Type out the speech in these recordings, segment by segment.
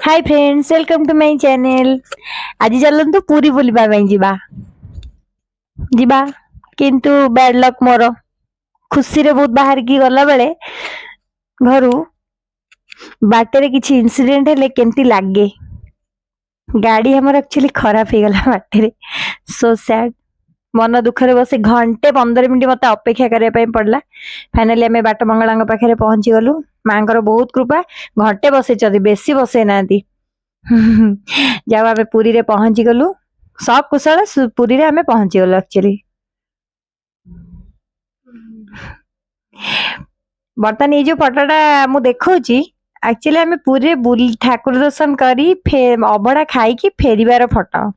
Hi friends, welcome to my channel. आज चलतु पूरी बुलवा जीवा जीवा किंतु बैड लक मोर खुशी रे बहुत बाहर की गला बेले घर बाटे किसी इंसिडेंट हेले केमती लागे गाड़ी हमर एक्चुअली खराब हो गला बाटे सो सैड मन दुखरे बस घंटे 15 मिनट मत अपेक्षा करने पड़ला। फाइनाली आम बाट मंगला पाखे पहुंची गलु। माँ बहुत कृपा घंटे बसई बेसी बसई ना जाओ आम पुरी रे पहुंची गलु सब कुशल पुरी रे आम पहुंची गलु। एक्चुअली बर्तमान ये जो फटोटा मु देखौची एक्चुअली आम पूरी ठाकुर दर्शन करी अबड़ा खाई फेरिबार फटो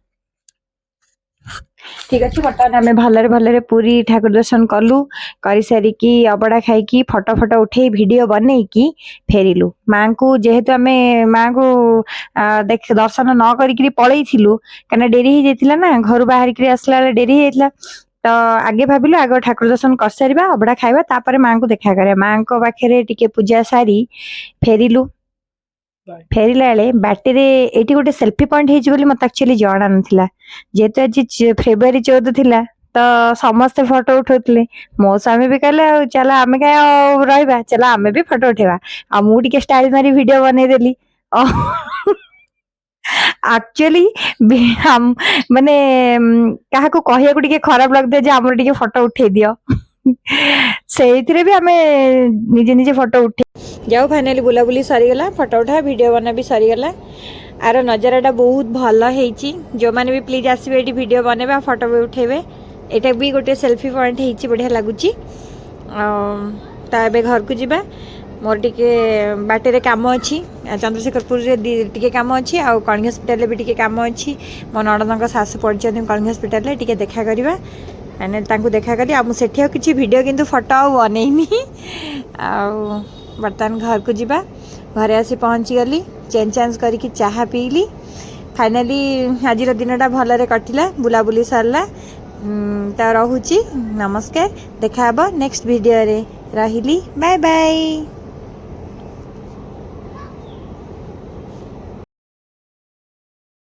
ठीक अच्छे। बर्तमान आम भलरे भलरे पूरी ठाकुर दर्शन कलु कर सारिकी अबड़ा खाई फटो फटो उठे वीडियो बनई की फेरिलु। माँ को जेहेतु आम माँ को देख दर्शन न करी पलई कहीं डेरी हो जाता ना घर बाहर आसला डेरी हो तो आगे भाविलु आग ठाकुर दर्शन कर सारिबा अबड़ा खाइबा तापर माँ को देखा करिया। माँ को पाखे टिके पूजा सारी फेरिलु। फेरिला बेले बाटे ये गोटे सेल्फी पॉइंट होती मत एक्चुअली जना ना जेहेतु आज फेब्रुआरी 14 थिला तो समस्ते फोटो उठाते मो स्वामी भी कहले चल आम क्या रहा चल आम भी फोटो उठेवा आ मुझे स्टाइल मारी वीडियो बनईदेली एक्चुअली माने क्या कहया खराब लगता है आम टे फोटो उठे दियो से भी आम निजे निजे फोटो उठे जाओ। फाइनाली बुलाबुली सरीगला फोटो उठा वीडियो बना भी सरीगला। आर नजाराटा बहुत भल होती जो मैंने भी प्लीज आसबे ये वीडियो बनइबे फोटो भी उठेबे। यहाँ भी गोटे सेल्फी पॉइंट होती बढ़िया लगुच। तो घर को जीवा मोर टिके बाटे कम अच्छी चंद्रशेखरपुर टिके कम अच्छी आ कलिंग हस्पिटाल भी टिके कम अच्छी। मो नणंद सासु पड़ी कलिंग हस्पिटाल टिके देखा करवा मैंने देखा करी मुझे किसी वीडियो किंतु फोटो बनईनी बर्तमान घर को जीवा। घरे आसी पहुँची गली चेंज चांज करके चाहा पीली। फाइनाली आज दिनटा भलरे कटिला बुलाबुली सरला। तो रोची नमस्कार देखा नेक्स्ट वीडियो रे रही बाय बाय।